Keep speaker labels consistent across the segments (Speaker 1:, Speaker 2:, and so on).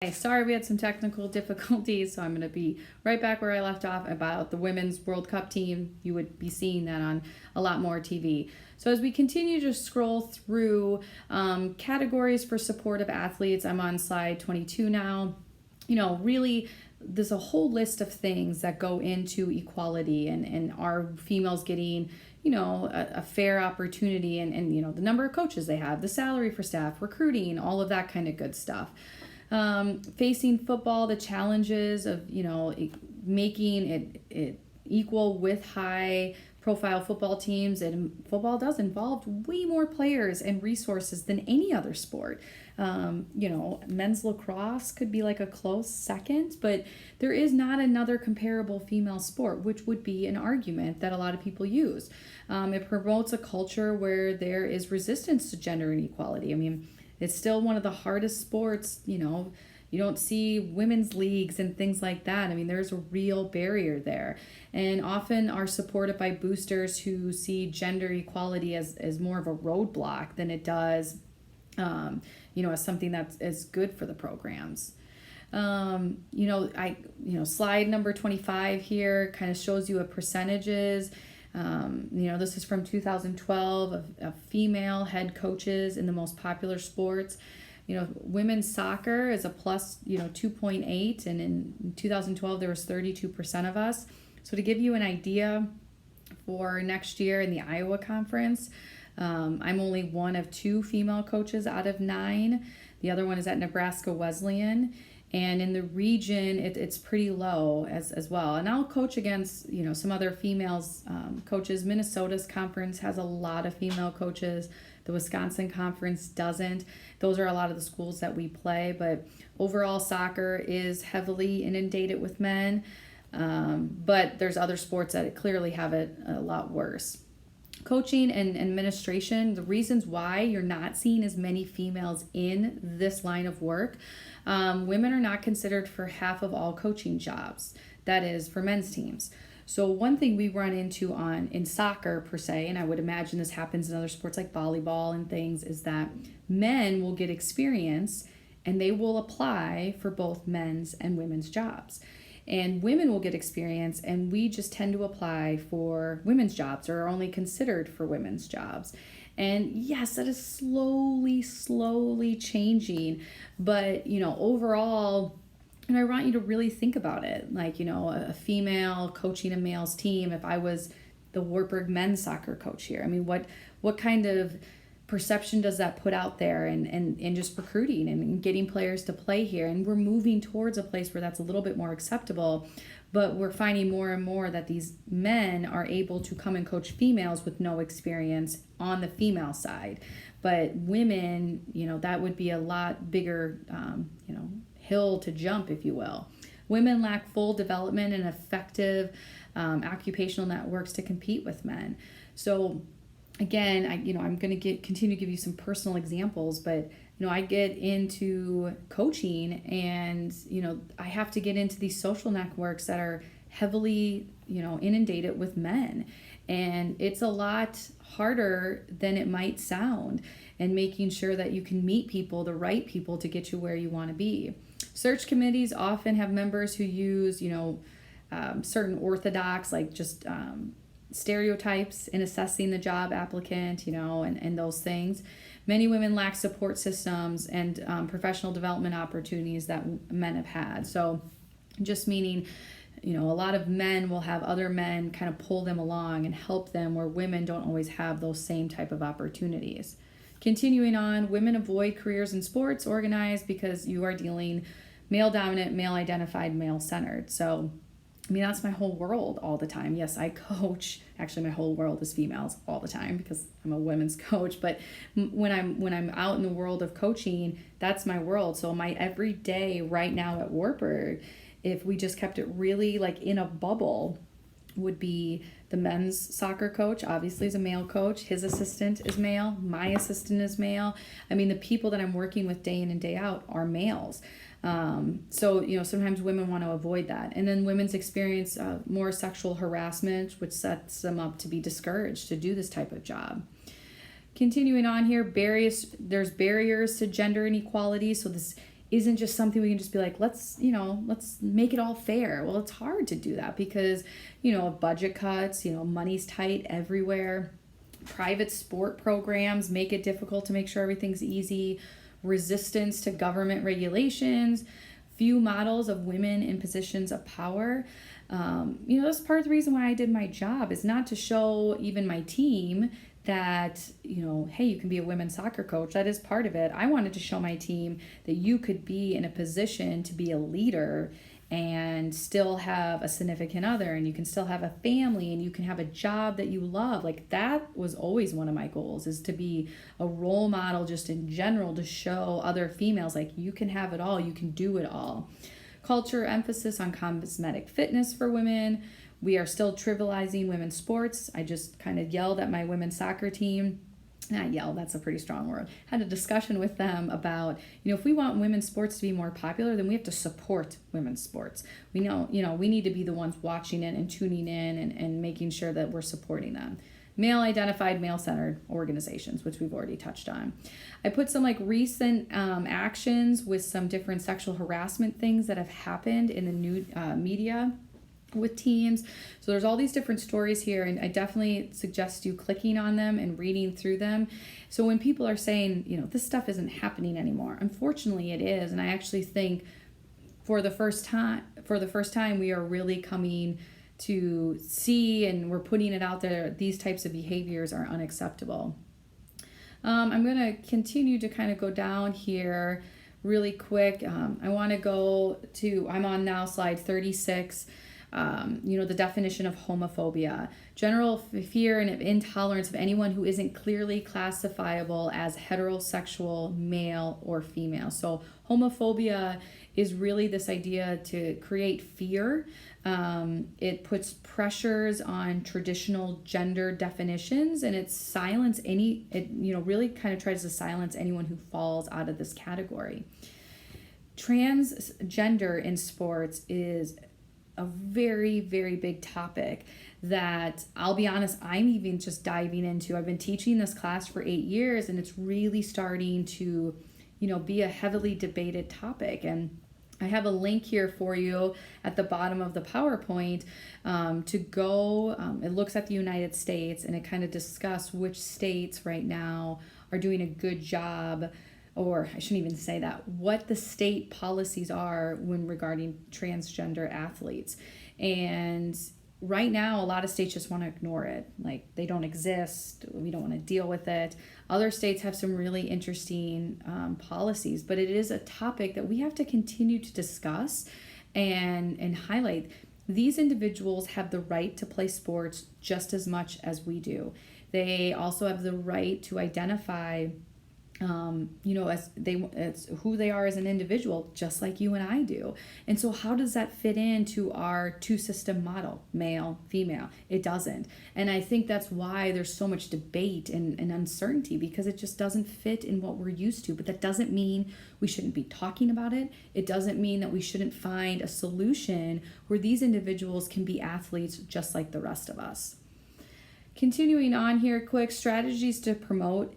Speaker 1: Hey, sorry we had some technical difficulties, so I'm going to be right back where I left off about the Women's World Cup team. You would be seeing that on a lot more TV. So as we continue to scroll through categories for supportive athletes, I'm on slide 22 now. Really, there's a whole list of things that go into equality and are females getting a fair opportunity and the number of coaches they have, the salary for staff, recruiting, all of that kind of good stuff. Facing football, the challenges of making it equal with high profile football teams, and football does involve way more players and resources than any other sport. Men's lacrosse could be like a close second, but there is not another comparable female sport, which would be an argument that a lot of people use. It promotes a culture where there is resistance to gender inequality. I mean, it's still one of the hardest sports, you don't see women's leagues and things like that. I mean, there's a real barrier there. And often are supported by boosters who see gender equality as more of a roadblock than it does, as something that's good for the programs. Slide number 25 here kind of shows you a percentages. This is from 2012 of female head coaches in the most popular sports. Women's soccer is a plus, 2.8, and in 2012 there was 32% of us. So to give you an idea for next year in the Iowa Conference, I'm only one of 2 female coaches out of 9. The other one is at Nebraska Wesleyan. And in the region, it's pretty low as well. And I'll coach against, some other females coaches. Minnesota's conference has a lot of female coaches. The Wisconsin conference doesn't. Those are a lot of the schools that we play. But overall, soccer is heavily inundated with men. But there's other sports that clearly have it a lot worse. Coaching and administration, the reasons why you're not seeing as many females in this line of work, women are not considered for half of all coaching jobs. That is for men's teams. So one thing we run into in soccer per se, and I would imagine this happens in other sports like volleyball and things, is that men will get experience and they will apply for both men's and women's jobs. And women will get experience, and we just tend to apply for women's jobs or are only considered for women's jobs. And yes, that is slowly changing. But, overall, and I want you to really think about it. Like, a female coaching a male's team, if I was the Wartburg men's soccer coach here, I mean, what kind of perception does that put out there and just recruiting and getting players to play here? And we're moving towards a place where that's a little bit more acceptable, but we're finding more and more that these men are able to come and coach females with no experience on the female side. But women, that would be a lot bigger, hill to jump, if you will. Women lack full development and effective occupational networks to compete with men. So again, I'm going to continue to give you some personal examples, but I get into coaching and I have to get into these social networks that are heavily inundated with men, and it's a lot harder than it might sound, and making sure that you can meet people, the right people, to get you where you want to be. Search committees often have members who use certain orthodox, like just stereotypes in assessing the job applicant, and those things. Many women lack support systems and professional development opportunities that men have had. So just meaning, a lot of men will have other men kind of pull them along and help them, where women don't always have those same type of opportunities. Continuing on, women avoid careers in sports organized because you are dealing male dominant, male identified, male centered. So that's my whole world all the time. Yes, I coach. Actually, my whole world is females all the time because I'm a women's coach. But when I'm out in the world of coaching, that's my world. So my everyday right now at Wartburg, if we just kept it really like in a bubble, would be the men's soccer coach, obviously is a male coach. His assistant is male. My assistant is male. I mean, the people that I'm working with day in and day out are males. So sometimes women want to avoid that. And then women's experience more sexual harassment, which sets them up to be discouraged to do this type of job. Continuing on here, there's barriers to gender inequality. So this isn't just something we can just be like, let's make it all fair. Well, it's hard to do that because, budget cuts, money's tight everywhere. Private sport programs make it difficult to make sure everything's easy. Resistance to government regulations, few models of women in positions of power. That's part of the reason why I did my job, is not to show even my team that, hey, you can be a women's soccer coach. That is part of it. I wanted to show my team that you could be in a position to be a leader and still have a significant other, and you can still have a family, and you can have a job that you love. Like, that was always one of my goals, is to be a role model just in general, to show other females like, you can have it all, you can do it all. Culture emphasis on cosmetic fitness for women. We are still trivializing women's sports. I just kind of yelled at my women's soccer team. Not yell, that's a pretty strong word. Had a discussion with them about, if we want women's sports to be more popular, then we have to support women's sports. We know, we need to be the ones watching it and tuning in and making sure that we're supporting them. Male-identified, male-centered organizations, which we've already touched on. I put some recent actions with some different sexual harassment things that have happened in the new media with teams. So there's all these different stories here, and I definitely suggest you clicking on them and reading through them. So when people are saying, this stuff isn't happening anymore, unfortunately it is. And I actually think for the first time, we are really coming to see, and we're putting it out there, these types of behaviors are unacceptable. I'm going to continue to kind of go down here really quick. I want to go to, I'm on now slide 36. The definition of homophobia: general fear and intolerance of anyone who isn't clearly classifiable as heterosexual, male, or female. So homophobia is really this idea to create fear. It puts pressures on traditional gender definitions, and it really kind of tries to silence anyone who falls out of this category. Transgender in sports is a very, very big topic that, I'll be honest, I'm even just diving into. I've been teaching this class for 8 years, and it's really starting to, be a heavily debated topic. And I have a link here for you at the bottom of the PowerPoint to go. It looks at the United States, and it kind of discuss which states right now are doing a good job, or I shouldn't even say that, what the state policies are when regarding transgender athletes. And right now, a lot of states just want to ignore it. Like, they don't exist. We don't want to deal with it. Other states have some really interesting policies, but it is a topic that we have to continue to discuss and highlight. These individuals have the right to play sports just as much as we do. They also have the right to identify as who they are as an individual, just like you and I do. And so how does that fit into our two-system model, male, female? It doesn't. And I think that's why there's so much debate and uncertainty, because it just doesn't fit in what we're used to. But that doesn't mean we shouldn't be talking about it. It doesn't mean that we shouldn't find a solution where these individuals can be athletes just like the rest of us. Continuing on here, quick strategies to promote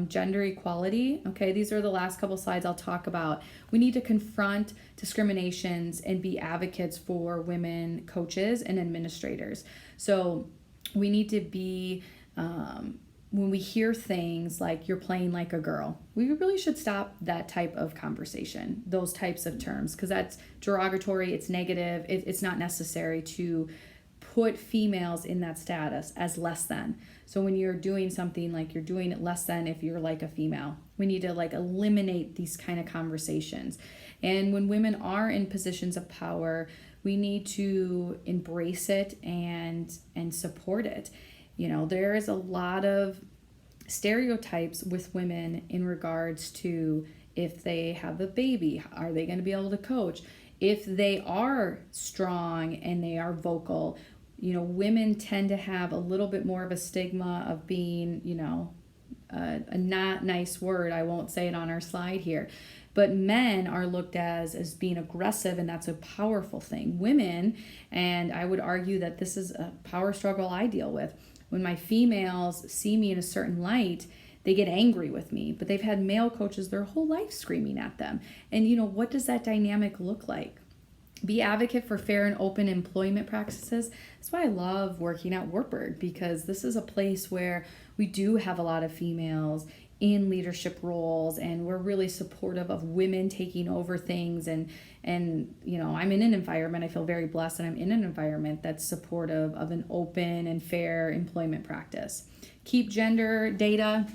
Speaker 1: gender equality. Okay, these are the last couple slides I'll talk about. We need to confront discriminations and be advocates for women coaches and administrators. So we need to be, when we hear things like "you're playing like a girl," we really should stop that type of conversation, those types of terms, because that's derogatory, it's negative, it's not necessary to put females in that status as less than. So when you're doing something, like, you're doing it less than if you're like a female. We need to eliminate these kind of conversations. And when women are in positions of power, we need to embrace it and support it. There is a lot of stereotypes with women in regards to, if they have a baby, are they going to be able to coach? If they are strong and they are vocal, women tend to have a little bit more of a stigma of being, a not nice word. I won't say it on our slide here. But men are looked as being aggressive, and that's a powerful thing. Women, and I would argue that this is a power struggle I deal with. When my females see me in a certain light, they get angry with me, but they've had male coaches their whole life screaming at them. And what does that dynamic look like? Be advocate for fair and open employment practices. That's why I love working at Wartburg, because this is a place where we do have a lot of females in leadership roles, and we're really supportive of women taking over things. And I'm in an environment, I feel very blessed, and I'm in an environment that's supportive of an open and fair employment practice. Keep gender data.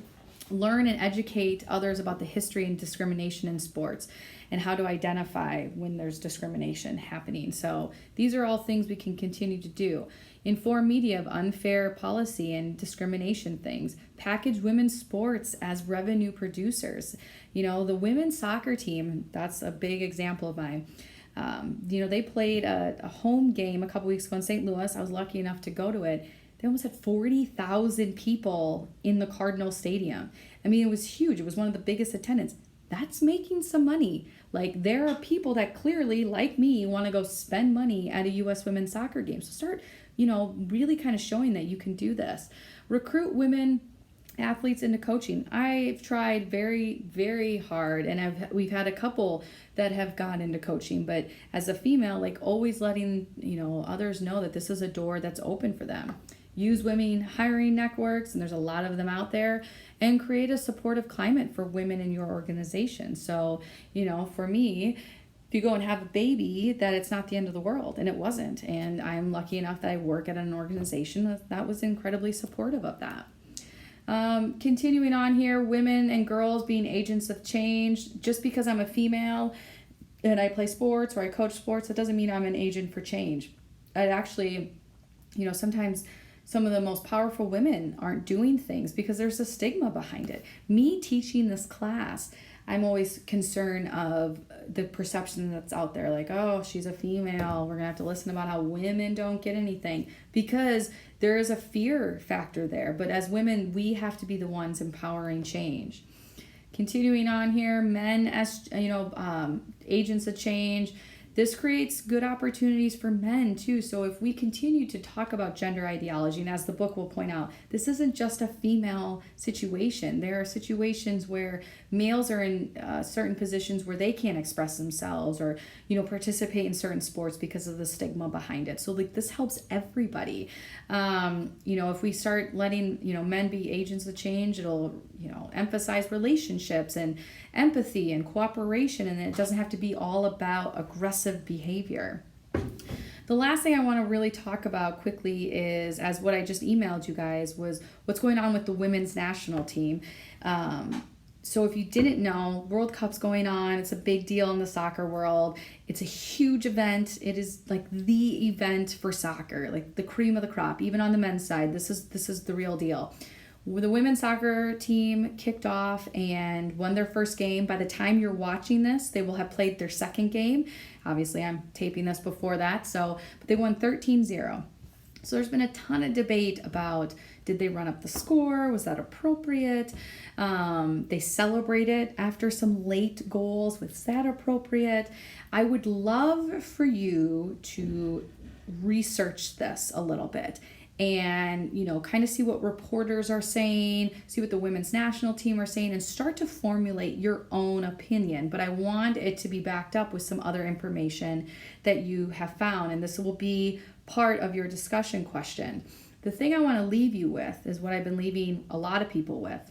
Speaker 1: Learn and educate others about the history and discrimination in sports and how to identify when there's discrimination happening. So these are all things we can continue to do. Inform media of unfair policy and discrimination things. Package women's sports as revenue producers. The women's soccer team, that's a big example of mine. They played a home game a couple weeks ago in St. Louis. I was lucky enough to go to it. They almost had 40,000 people in the Cardinal Stadium. I mean, it was huge. It was one of the biggest attendance. That's making some money. Like, there are people that clearly, like me, want to go spend money at a U.S. women's soccer game. So start, really kind of showing that you can do this. Recruit women athletes into coaching. I've tried very, very hard, and we've had a couple that have gone into coaching, but as a female, like, always letting, others know that this is a door that's open for them. Use women hiring networks, and there's a lot of them out there, and create a supportive climate for women in your organization. So, for me, if you go and have a baby, that it's not the end of the world, and it wasn't. And I'm lucky enough that I work at an organization that was incredibly supportive of that. Continuing on here, women and girls being agents of change. Just because I'm a female and I play sports or I coach sports, that doesn't mean I'm an agent for change. I actually, sometimes some of the most powerful women aren't doing things because there's a stigma behind it. Me teaching this class, I'm always concerned of the perception that's out there, like, oh, she's a female, we're gonna have to listen about how women don't get anything, because there is a fear factor there. But as women, we have to be the ones empowering change. Continuing on here, men as agents of change. This creates good opportunities for men too. So if we continue to talk about gender ideology, and as the book will point out, this isn't just a female situation. There are situations where males are in certain positions where they can't express themselves or, participate in certain sports because of the stigma behind it. So this helps everybody. If we start letting, men be agents of change, it'll, emphasize relationships and empathy and cooperation, and it doesn't have to be all about aggressive behavior. The last thing I want to really talk about quickly is, as what I just emailed you guys, was what's going on with the women's national team. So if you didn't know, World Cup's going on. It's a big deal in the soccer world. It's a huge event. It is like the event for soccer, like the cream of the crop. Even on the men's side, this is the real deal. The women's soccer team kicked off and won their first game. By the time you're watching this, they will have played their second game. Obviously, I'm taping this before that, but they won 13-0. So there's been a ton of debate about, did they run up the score? Was that appropriate? They celebrated after some late goals. Was that appropriate? I would love for you to research this a little bit and, kind of see what reporters are saying, see what the women's national team are saying, and start to formulate your own opinion. But I want it to be backed up with some other information that you have found, and this will be part of your discussion question. The thing I want to leave you with is what I've been leaving a lot of people with,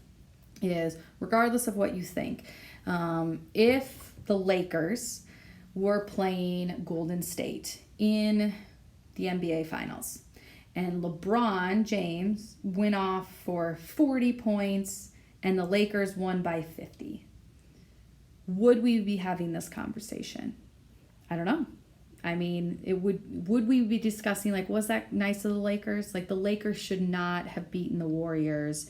Speaker 1: is regardless of what you think, if the Lakers were playing Golden State in the NBA Finals, and LeBron James went off for 40 points and the Lakers won by 50, would we be having this conversation? I don't know. I mean, would we be discussing, like, was that nice of the Lakers? Like, the Lakers should not have beaten the Warriors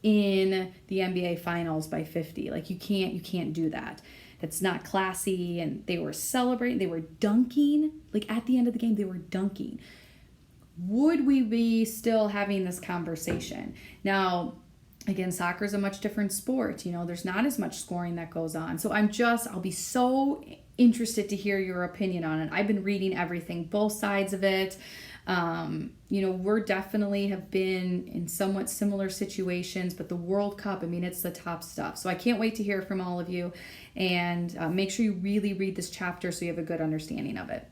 Speaker 1: in the NBA Finals by 50. Like, you can't do that. That's not classy. And they were celebrating, they were dunking. Like, at the end of the game, they were dunking. Would we be still having this conversation? Now, again, soccer is a much different sport. There's not as much scoring that goes on. So I'll be so interested to hear your opinion on it. I've been reading everything, both sides of it. We're definitely have been in somewhat similar situations, but the World Cup, I mean, it's the top stuff. So I can't wait to hear from all of you, and make sure you really read this chapter so you have a good understanding of it.